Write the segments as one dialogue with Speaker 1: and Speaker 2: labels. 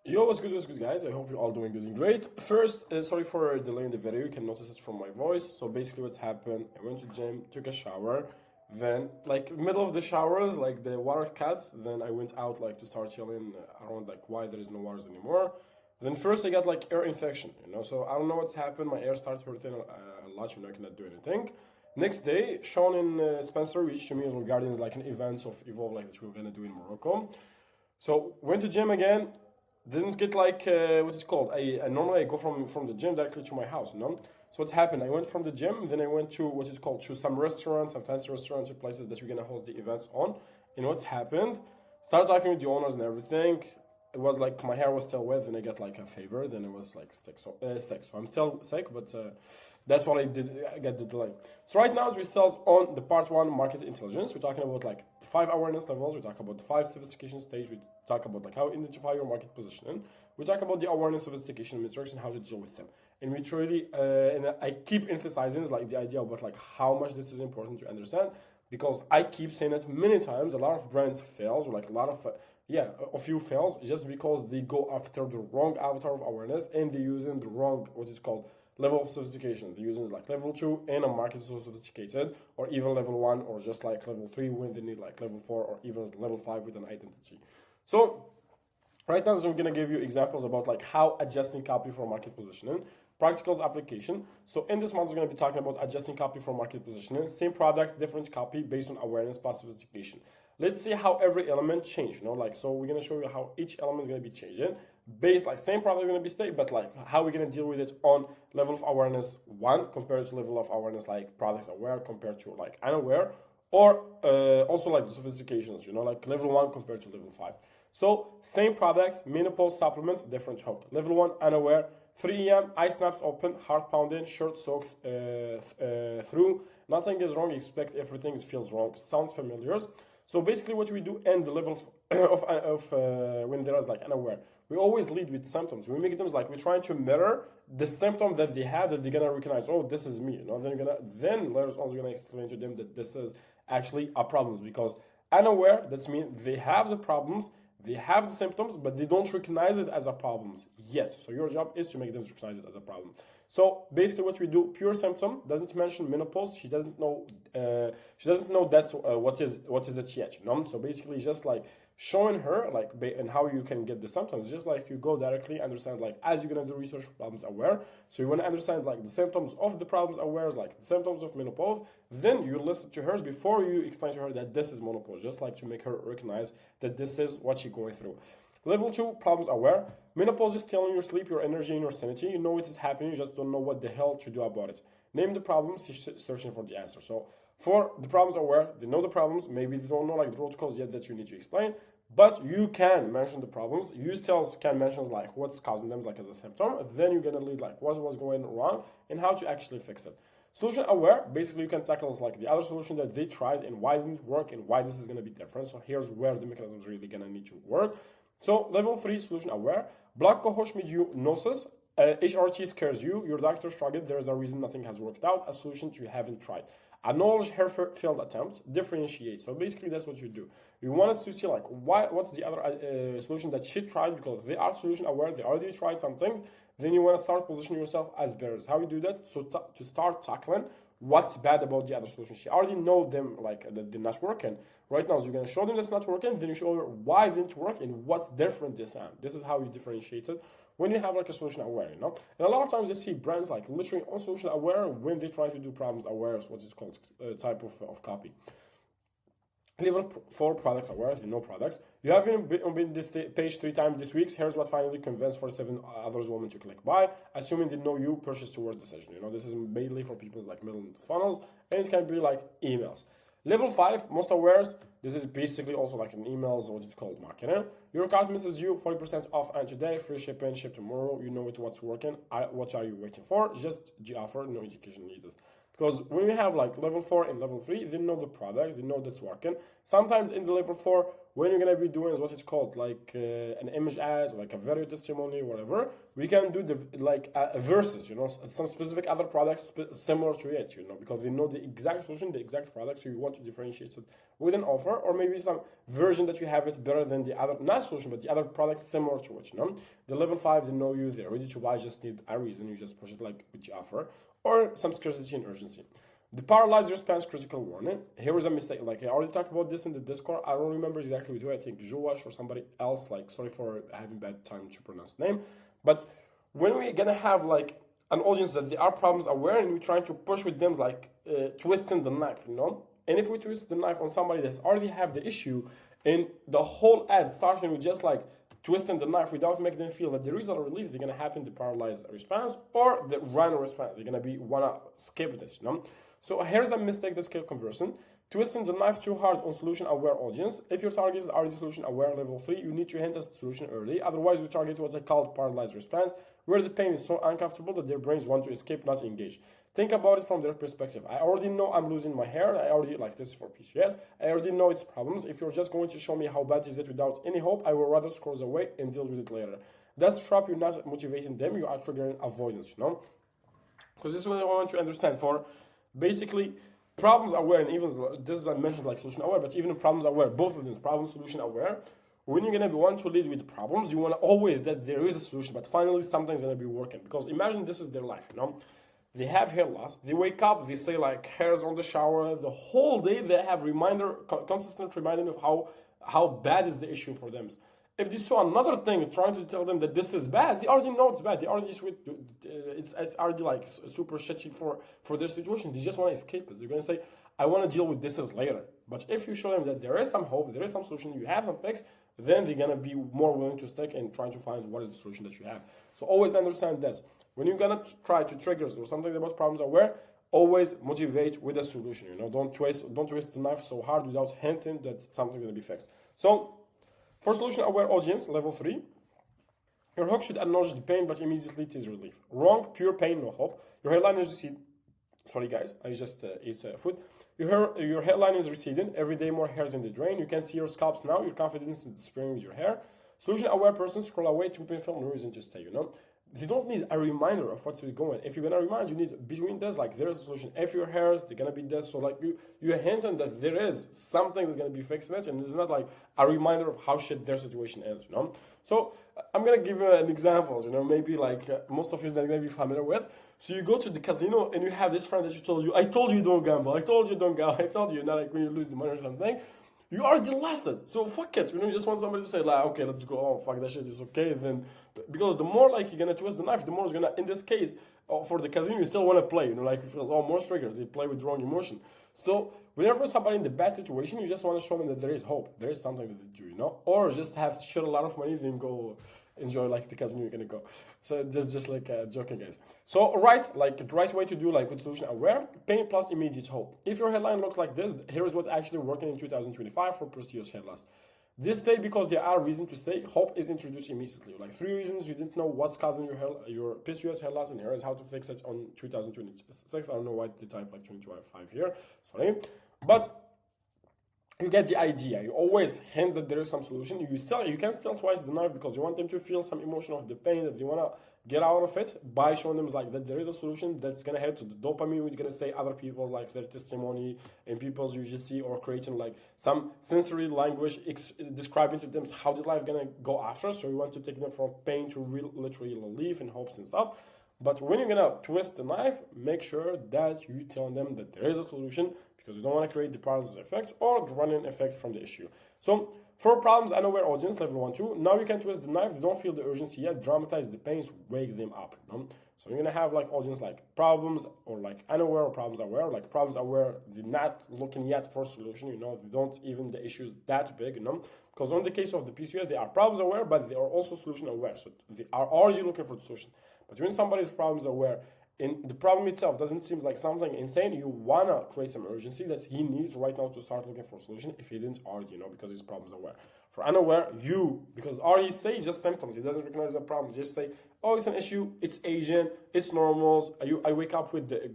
Speaker 1: Yo, what's good, guys? I hope you're all doing good and great. First, sorry for delaying the video. You can notice it from my voice. So basically, what's happened? I went to gym, took a shower, then like middle of the showers, like the water cut. Then I went out like to start yelling around like why there is no waters anymore. Then first I got like ear infection, So I don't know what's happened. My ear started hurting a lot. I cannot do anything. Next day, Sean and Spencer reached to me regarding like an event of Evolve like that we were gonna do in Morocco. So went to gym again, didn't get like what is it called? I normally I go from the gym directly to my house. So what's happened? I went from the gym, then I went to what is it called to some restaurants, some fancy restaurants and places that we're gonna host the events on. And what's happened? Started talking with the owners and everything. It was like my hair was still wet, then I got like a fever, then it was like sick. So I'm still sick, but that's what I did. I got the delay. So right now, as we still on the part one market intelligence, we're talking about like the five awareness levels. We talk about the five sophistication stage. We talk about like how to identify your market positioning. We talk about the awareness sophistication metrics and how to deal with them. And we truly, and I keep emphasizing like the idea about like how much this is important to understand because I keep saying it many times. A lot of brands fails, or like a lot of a few fails just because they go after the wrong avatar of awareness and they're using the wrong what is called level of sophistication. They're using like level 2 in a market so sophisticated, or even level 1, or just like level 3 when they need like level 4 or even level 5 with an identity. So right now, so I'm gonna give you examples about like how adjusting copy for market positioning, practicals application. So in this model, we're gonna be talking about adjusting copy for market positioning, same product, different copy based on awareness plus sophistication. Let's see how every element changed. Like so, we're gonna show you how each element is gonna be changing. Based like same product is gonna be stay, but like how we're gonna deal with it on level of awareness 1 compared to level of awareness like products aware compared to like unaware, or also like the sophistications, like level 1 compared to level 5. So same product, menopause supplements, different hook. Level 1, unaware. 3 a.m., eye snaps open, heart pounding, shirt soaked through. Nothing is wrong, expect everything feels wrong. Sounds familiar. So basically what we do in the level of when there is like unaware, we always lead with symptoms. We make them like we're trying to mirror the symptom that they have that they're gonna recognize. Oh, this is me. Then later on we're gonna explain to them that this is actually a problem because unaware, that's mean they have the problems, they have the symptoms, but they don't recognize it as a problem yet. So your job is to make them recognize it as a problem. So basically, what we do, pure symptom doesn't mention menopause. She doesn't know. That's what is it yet. So basically, just like showing her like and how you can get the symptoms, just like you go directly understand like as you're gonna do research problems aware. So you want to understand like the symptoms of the problems aware, like the symptoms of menopause. Then you listen to hers before you explain to her that this is menopause, just like to make her recognize that this is what she's going through. Level 2, problems aware. Menopause is stealing your sleep, your energy, and your sanity. You know it is happening, you just don't know what the hell to do about it. Name the problems, searching for the answer. So for the problems aware, they know the problems, maybe they don't know like the root cause yet that you need to explain, but you can mention the problems. You still can mention like what's causing them like as a symptom. Then you're gonna lead like what was going wrong and how to actually fix it. Solution aware, basically you can tackle like the other solution that they tried and why it didn't work and why this is gonna be different. So here's where the mechanism is really gonna need to work. So level 3, solution aware. Block cohort gnosis. HRT scares you. Your doctor struggled. There is a reason nothing has worked out. A solution you haven't tried. Acknowledge her failed attempt. Differentiate. So basically, that's what you do. You wanted to see like what's the other solution that she tried because they are solution aware. They already tried some things. Then you want to start positioning yourself as bears. How you do that? So to start tackling what's bad about the other solution. She already know them like that they're not working. Right now, so you're gonna show them that's not working, then you show her why it didn't work and what's different this time. This is how you differentiate it when you have like a solution aware. And a lot of times you see brands like literally on solution aware when they try to do problems aware, what is called type of copy. Level 4, products aware, they know products. You have been this page 3 times this week. Here's what finally convinced 47 others women to click buy, assuming they know you purchase toward decision. This is mainly for people like middle funnels, and it can be like emails. Level 5, most awares. This is basically also like an emails, what it's called marketing. Your cart misses you, 40% off and today, free shipping, ship tomorrow. You know what's working. What are you waiting for? Just the offer, no education needed. Because when we have like level 4 and level 3, they know the product, they know that's working. Sometimes in the level 4, when you're gonna be doing what it's called, like an image ad, like a video testimony, whatever, we can do the like versus, some specific other products similar to it, because they know the exact solution, the exact product, so you want to differentiate it with an offer, or maybe some version that you have it better than the other, not solution, but the other products similar to it, The level 5, they know you, they're ready to buy, just need a reason, you just push it like with the offer, or some scarcity and urgency. The paralyzed response critical warning. Here is a mistake. Like I already talked about this in the Discord. I don't remember exactly who. I think Joash or somebody else. Like, sorry for having bad time to pronounce the name. But when we're gonna have like an audience that they are problems aware and we're trying to push with them, like twisting the knife, And if we twist the knife on somebody that's already have the issue, and the whole ad starting with just like twisting the knife without making them feel that there is a relief, they're gonna happen the paralyzed response or the run response. They're gonna wanna skip this, So here's a mistake that scale conversion. Twisting the knife too hard on solution-aware audience. If your target is already solution-aware level 3, you need to hint at the solution early. Otherwise, you target what they call paralyzed response, where the pain is so uncomfortable that their brains want to escape, not engage. Think about it from their perspective. I already know I'm losing my hair. I already, like this for PCOS, I already know its problems. If you're just going to show me how bad is it without any hope, I will rather scroll away and deal with it later. That's trap. You're not motivating them. You are triggering avoidance, Because this is what I want you to understand. For basically, problems aware, and even this is I mentioned like solution aware, but even problems aware, both of them, problem solution aware. When you're gonna want to lead with problems, you want to always that there is a solution, but finally something's gonna be working. Because imagine this is their life, They have hair loss. They wake up, they say like hairs on the shower. The whole day they have consistent reminder of how bad is the issue for them. If they saw another thing trying to tell them that this is bad, they already know it's bad. They already it's already like super shitty for their situation. They just want to escape it. They're gonna say, I want to deal with this later. But if you show them that there is some hope, there is some solution, you have some fix, then they're gonna be more willing to stick and trying to find what is the solution that you have. So always understand that when you're gonna try to trigger or something about problems aware, always motivate with a solution. Don't twist the knife so hard without hinting that something's gonna be fixed. So for solution-aware audience, level 3, your hook should acknowledge the pain, but immediately tease relief. Wrong, pure pain, no hope. Your hairline is receding. Sorry, guys, I just ate food. Your hairline is receding. Every day, more hairs in the drain. You can see your scalps now. Your confidence is disappearing with your hair. Solution-aware person scroll away, too painful, no reason to stay, They don't need a reminder of what's going. If you're gonna remind, you need between this, like there's a solution. If your hairs, they're gonna be this. So like you're hinting that there is something that's gonna be fixing it, and it's not like a reminder of how shit their situation is, So I'm gonna give you an example, maybe like most of you are not gonna be familiar with. So you go to the casino and you have this friend that I told you don't gamble, I told you don't gamble, I told you, not like when you lose the money or something. You already lost it, so fuck it. You just want somebody to say like, okay, let's go. Oh, fuck that shit is okay. Then, because the more like you're gonna twist the knife, the more it's gonna. In this case, for the casino, you still want to play. Like it feels more triggers. You play with wrong emotion. So whenever somebody in the bad situation, you just want to show them that there is hope. There is something that they do, or just have shit a lot of money, then go enjoy like the casino you're gonna go. So just like joking, guys. So like the right way to do like with solution aware, pain plus immediate hope. If your headline looks like this, here's what actually working in 2025 for PCOS hair loss. This stay because there are reasons to say hope is introduced immediately. Like 3 reasons you didn't know what's causing your PCOS hair loss, and here is how to fix it on 2026. I don't know why they type like 2025 here. Sorry, but you get the idea. You always hint that there is some solution. You can still twist the knife because you want them to feel some emotion of the pain that they want to get out of it by showing them like that there is a solution that's gonna head to the dopamine. We're gonna say other people's like their testimony and people's UGC, or creating like some sensory language describing to them how the life gonna go after. So you want to take them from pain to literally relief and hopes and stuff. But when you're gonna twist the knife, make sure that you tell them that there is a solution, because you don't want to create the paralysis effect or the running effect from the issue. So for problems unaware audience, level 1, 2, now you can twist the knife, they don't feel the urgency yet, dramatize the pains, wake them up. So you're going to have like audience like problems or like unaware or problems aware. Like problems aware, they're not looking yet for solution, they don't even the issues that big, because in the case of the PCOS, they are problems aware, but they are also solution aware. So they are already looking for the solution. But when somebody's problems aware, and the problem itself doesn't seem like something insane, you want to create some urgency that he needs right now to start looking for a solution if he didn't already, because his problems aware. For unaware, because all he says just symptoms. He doesn't recognize the problem. Just say, oh, it's an issue. It's Asian. It's normals. I wake up with the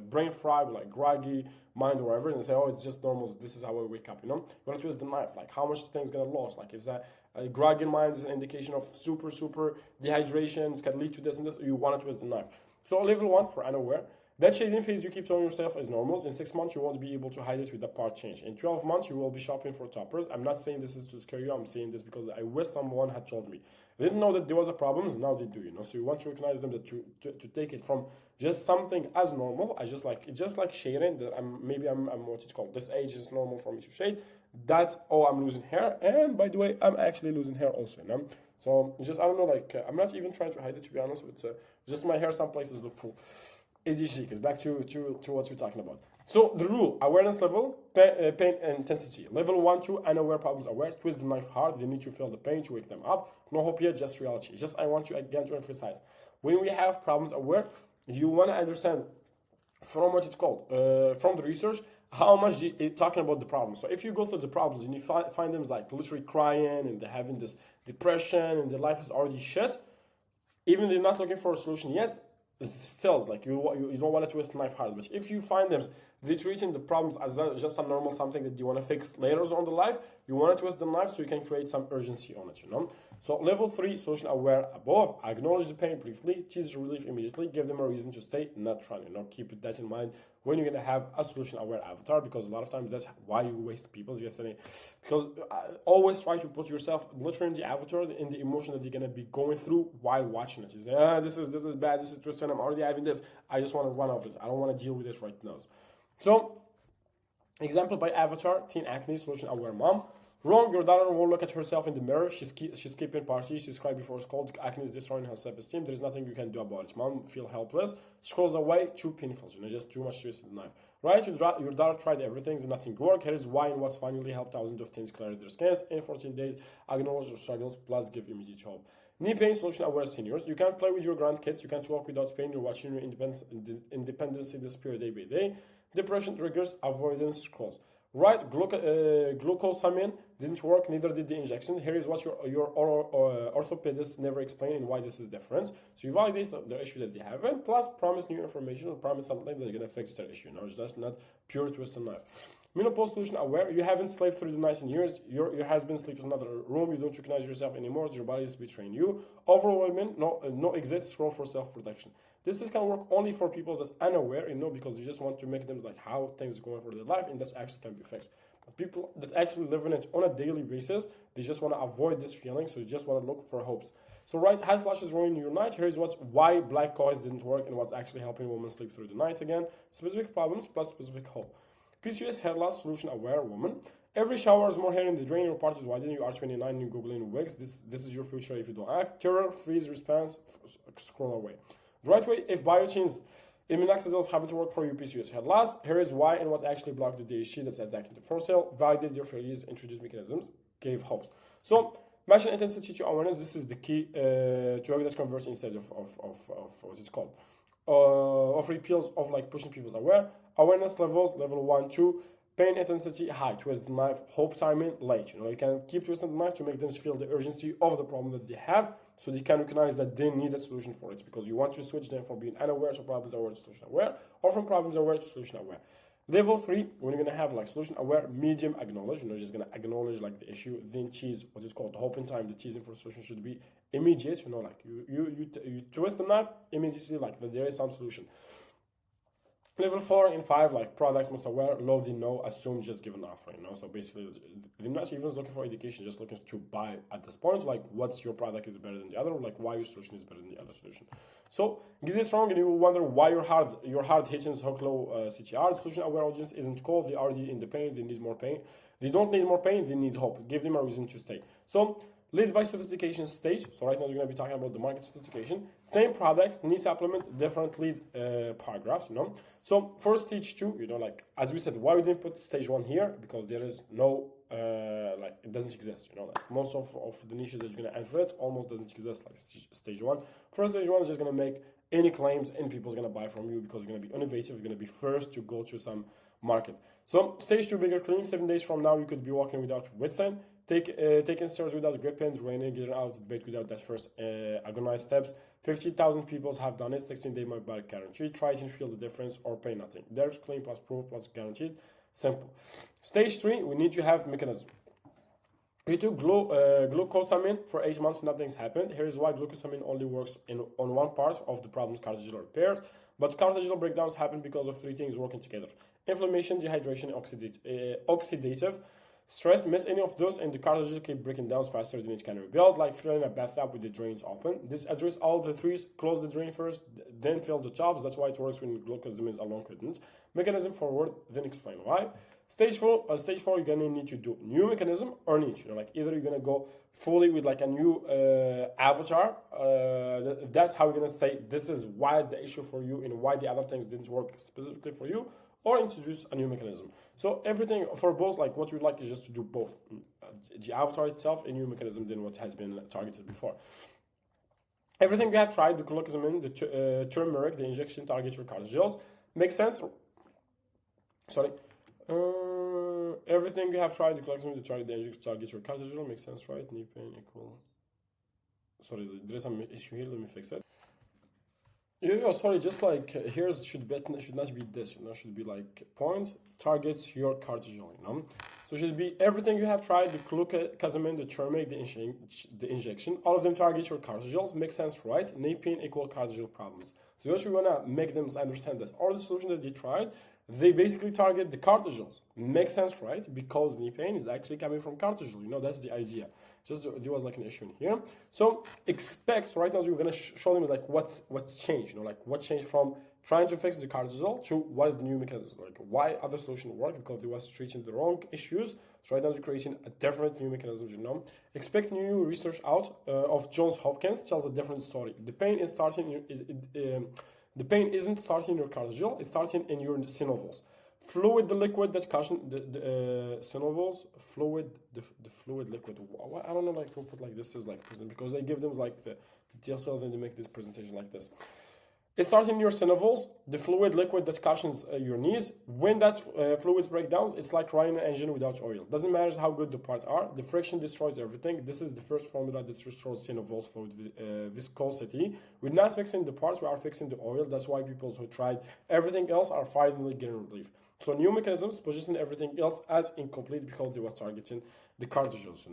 Speaker 1: brain fried, like groggy mind or whatever, and say, oh, it's just normals. This is how I wake up. You want to twist the knife. Like, how much things gonna lose? Like, is that a groggy mind is an indication of super dehydration? It's can lead to this and this. You want to twist the knife. So level 1 for unaware. That shading phase you keep telling yourself is normal. In 6 months, you won't be able to hide it with the part change. In 12 months, you will be shopping for toppers. I'm not saying this is to scare you. I'm saying this because I wish someone had told me. They didn't know that there was a problem. Now they do, So you want to recognize them, that to take it from just something as normal. I just like shading. That I'm what it's called. This age is normal for me to shade. That's, oh, I'm losing hair. And by the way, I'm actually losing hair also, So just, I don't know, I'm not even trying to hide it, to be honest. But just my hair, some places look full. ADHD is back to what we're talking about. So the rule: awareness level, pain intensity. Level 1, 2, unaware, problems aware. Twist the knife hard. They need to feel the pain to wake them up. No hope yet, just reality. Just I want you again to emphasize: when we have problems aware, you want to understand from what it's called, from the research, how much talking about the problems. So if you go through the problems and you find them like literally crying and they're having this depression and their life is already shit, even they're not looking for a solution yet, still, like you don't want to twist knife hard. But if you find them, they're treating the problems as just a normal something that you want to fix later on the life, you want to twist the knife so you can create some urgency on it, So level 3, solution aware above, acknowledge the pain briefly, choose relief immediately, give them a reason to stay, not run, keep that in mind when you're going to have a solution aware avatar, because a lot of times that's why you waste people's yesterday. Because always try to put yourself literally in the avatar, in the emotion that you're going to be going through while watching it. You say, this is bad, this is twisted, I'm already having this, I just want to run off it, I don't want to deal with this right now. So, example by avatar, teen acne, solution aware mom. Wrong, your daughter won't look at herself in the mirror. She's skipping parties. She's crying before school. Acne is destroying her self-esteem. There's nothing you can do about it. Mom feel helpless. Scrolls away. Too painful. Just too much twisted knife. Right? Your daughter tried everything. So nothing worked. Here is why and what's finally helped thousands of teens clear their skins in 14 days. Acknowledge your struggles. Plus give immediate hope. Knee pain solution aware seniors. You can't play with your grandkids. You can't walk without pain. You're watching your independence disappear day by day. Depression triggers. Avoidance scrolls. Right, glucosamine didn't work, neither did the injection. Here is what your orthopedist never explained and why this is different. So you validate the issue that they have, and plus promise new information or promise something that's going to fix their issue. It's just not pure twist and knife. Menopause solution aware. You haven't slept through the night in years. Your husband sleeps in another room. You don't recognize yourself anymore. Your body is betraying you. Overwhelming, no exist. Scroll for self-protection. This is can work only for people that's unaware, because you just want to make them like how things are going for their life, and that's actually can be fixed. But people that actually live in it on a daily basis, they just want to avoid this feeling, so you just want to look for hopes. So right, hot flashes ruin your night. Here's why black coils didn't work and what's actually helping women sleep through the night again. Specific problems plus specific hope. PCOS hair loss solution aware woman. Every shower is more hair in the drain. Your part is widening. You are 29. You Googling wigs. This is your future if you don't act. Terror, freeze, response, scroll away. The right way, if biochins, immunoxidils haven't worked for you, PCOS hair loss. Here is why and what actually blocked the DHT that's attacking the for sale. Validated your failures, introduced mechanisms, gave hopes. So, matching intensity to awareness. This is the key to how that converts instead of what it's called. Of repeals of like pushing people's awareness levels, level 1, 2, pain intensity high, twist the knife, hope timing late. You can keep twisting the knife to make them feel the urgency of the problem that they have, so they can recognize that they need a solution for it, because you want to switch them from being unaware to problems aware to solution aware, or from problems aware to solution aware. Level 3, when you're gonna have like solution aware, medium acknowledge, just gonna acknowledge like the issue, then choose what is called hope in time. The choosing for solution should be immediate, like you twist the knife immediately, like that there is some solution. Level 4 and 5, like products most aware, low they know, assume, just give an offer, So basically, they're not even looking for education, just looking to buy at this point, like what's your product is better than the other, or like why your solution is better than the other solution. So get this wrong and you will wonder why your hard hitting is hook low CTR. The solution aware audience isn't cold, they already in the pain, they need more pain. They don't need more pain, they need hope. Give them a reason to stay. So lead by sophistication stage. So right now we're going to be talking about the market sophistication. Same products, knee supplement, different lead paragraphs, So for stage 2, like as we said, why we didn't put stage 1 here? Because there is no, it doesn't exist, like most of the niches that you're going to enter it almost doesn't exist like stage 1. First stage 1 is just going to make any claims and people's going to buy from you because you're going to be innovative, you're going to be first to go to some market. So stage 2 bigger claim, 7 days from now you could be walking without withstand, taking stairs without gripping, draining, getting out of bed without that first agonized steps. 50,000 people have done it, 16-day money back guaranteed. Try it and feel the difference or pay nothing. There's claim plus proof plus guaranteed. Simple. Stage 3, we need to have mechanism. We took glucosamine for 8 months, nothing's happened. Here is why glucosamine only works on one part of the problem's cardiac repairs, but cardiac breakdowns happen because of 3 things working together: inflammation, dehydration, oxidative stress. Miss any of those and the cardiac keep breaking down faster than it can rebuild, like filling a bathtub with the drains open. This address all the 3, close the drain first, then fill the tubs. That's why it works when glucosamine alone couldn't. Mechanism forward, then explain why. Stage 4, you're gonna need to do new mechanism or niche. Like either you're gonna go fully with like a new avatar. That's how you're gonna say this is why the issue for you and why the other things didn't work specifically for you, or introduce a new mechanism. So everything for both, like what you'd like is just to do both the avatar itself, a new mechanism than what has been targeted before. Everything we have tried, the glucosamine, the turmeric, the injection, target your cardiogels, makes sense. Sorry. Everything you have tried, the glucosamine, the target your cardiogel, makes sense, right? Knee pain equal. Sorry, there's some issue here. Let me fix it. Yeah, sorry. Just like here should not be this. Should be like point targets your cardiogel. So should be everything you have tried, the glucosamine, the turmeric, the injection. All of them target your cardiogels. Makes sense, right? Knee pain equal cardiogel problems. So what we wanna make them understand that all the solutions that they tried, they basically target the cardiogels. Makes sense, right? Because knee pain is actually coming from cardiogel. That's the idea. Just there was like an issue in here. So expect right now we're gonna show them like what's changed. Like what changed from trying to fix the cardiogel to what is the new mechanism. Like why other solutions work, because they was treating the wrong issues. So right now they're creating a different new mechanism. Expect new research out of Johns Hopkins tells a different story. The pain is starting. The pain isn't starting in your cardiogel, it's starting in your synovials. Fluid, the liquid that cushion the synovials, fluid, the fluid liquid. I don't know, like who put like this is like present, because they give them like the details, so then they make this presentation like this. It starts in your synovials, the fluid liquid that cushions your knees. When that fluids break down, it's like running an engine without oil. Doesn't matter how good the parts are, the friction destroys everything. This is the first formula that restores synovials fluid viscosity. We're not fixing the parts, we are fixing the oil. That's why people who tried everything else are finally getting relief. So new mechanisms position everything else as incomplete because they was targeting the cardiogels.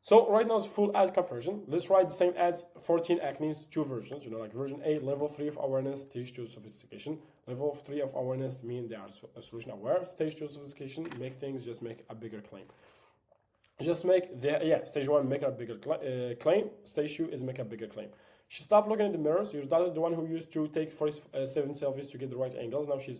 Speaker 1: So right now it's full ad comparison. Let's write the same ads, 14 acne's, 2 versions. Like version A, level 3 of awareness, stage 2 sophistication. Level 3 of awareness mean they are solution aware. Stage 2 sophistication, make a bigger claim. Stage 1, make a bigger claim. Stage 2 is make a bigger claim. She stopped looking at the mirrors. Your daughter is the one who used to take 47 selfies to get the right angles. Now she's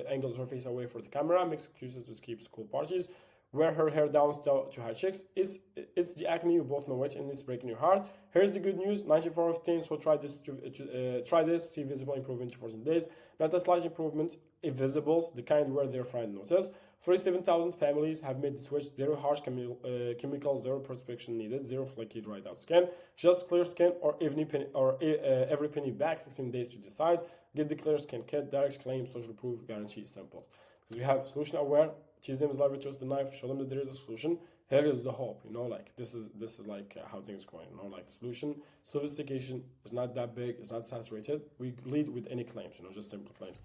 Speaker 1: angles her face away for the camera, makes excuses to skip school parties, wear her hair down to high chicks. It's the acne, you both know it, and it's breaking your heart. Here's the good news: 94 of 10. So try this. See visible improvement in 14 days. Not a slight improvement. Invisibles, the kind where their friend notice. 47,000 families have made the switch. Zero harsh chemicals, zero prospection needed, zero flaky dried out skin, just clear skin or every penny back. 16 days to decide. Get the clear skin kit. Direct claim, social proof, guarantee, simple. Because we have solution aware. Teach them live with the knife, show them that there is a solution. Here is the hope, like this is like how things are going, like solution, sophistication is not that big, it's not saturated. We lead with any claims, just simple claims.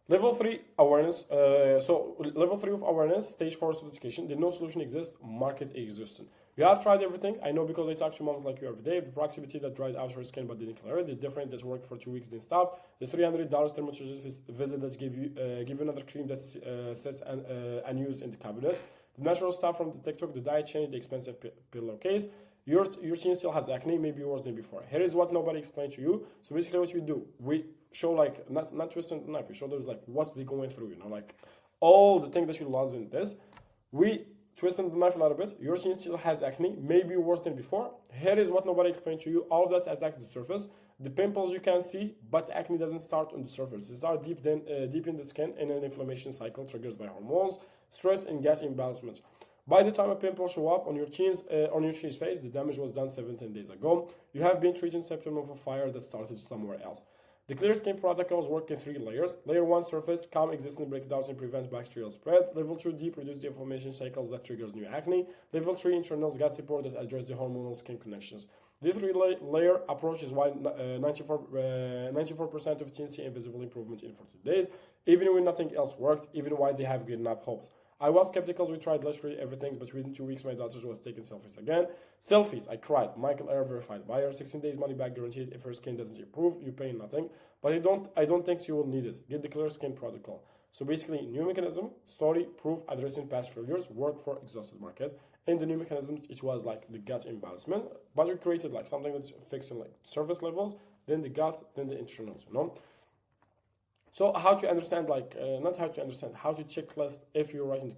Speaker 1: Level 3 awareness. So level 3 of awareness, stage 4 sophistication. Did no solution exist? Market existent. You have tried everything. I know because I talk to moms like you every day. The proximity that dried out her skin but didn't clear it. The different that worked for 2 weeks then stopped. The $300 dermatologist visit that give you another cream that sits unused in the cabinet. The natural stuff from the TikTok, the diet change, the expensive pillowcase. Your teen still has acne, maybe worse than before. Here is what nobody explained to you. So basically what we do, we show like, not twisting the knife, we show those like what's they going through, like all the things that you lost in this. We twisting the knife a little bit. Your teen still has acne, maybe worse than before. Here is what nobody explained to you. All of that attacks the surface. The pimples you can see, but acne doesn't start on the surface. It starts deep in the skin, and an inflammation cycle triggers by hormones, stress, and gut imbalancement. By the time a pimple show up on your teen's face, the damage was done 17 days ago. You have been treating symptom of a fire that started somewhere else. The Clear Skin protocols work in 3 layers. Layer 1, surface, calm existing breakdowns and prevent bacterial spread. Level 2, deep, reduce the inflammation cycles that triggers new acne. Level 3, internals, gut support that address the hormonal skin connections. The 3-layer approach is why 94% of teens see invisible improvement in 40 days, even when nothing else worked, even why they have given up hopes. I was skeptical. We tried literally everything, but within 2 weeks, my daughter was taking selfies again. Selfies, I cried. Michael Air verified buyer, 16 days money back guaranteed. If her skin doesn't improve, you pay nothing. But I don't think she will need it. Get the Clear Skin protocol. So basically, new mechanism, story, proof, addressing past failures, work for exhausted market. In the new mechanism, it was like the gut imbalancement, but we created like something that's fixing like surface levels, then the gut, then the internals, So how to understand, not how to understand, how to checklist if you're writing the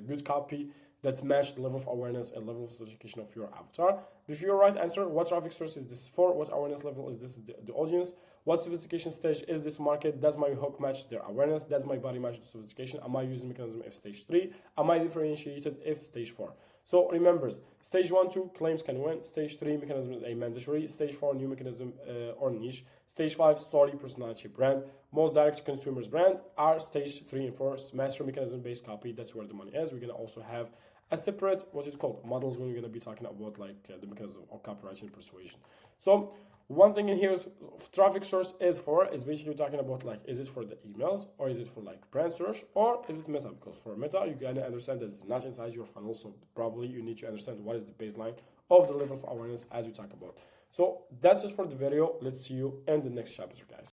Speaker 1: good copy that match the level of awareness and level of sophistication of your avatar. If your right answer, what traffic source is this for? What awareness level is this the audience? What sophistication stage is this market? Does my hook match their awareness? Does my body match the sophistication? Am I using mechanism if stage 3? Am I differentiated if stage 4? So remember, stage 1, 2, claims can win. Stage 3, mechanism is a mandatory. Stage 4, new mechanism or niche. Stage 5, story, personality, brand. Most direct to consumers brand are stage 3 and 4, master mechanism based copy. That's where the money is. We're going to also have a separate, what is called, models when we're going to be talking about the mechanism of copywriting and persuasion. So one thing in here is traffic source is basically talking about is it for the emails or is it for brand search or is it meta? Because for meta, you gotta understand that it's not inside your funnel. So probably you need to understand what is the baseline of the level of awareness as we talk about. So that's it for the video. Let's see you in the next chapter, guys.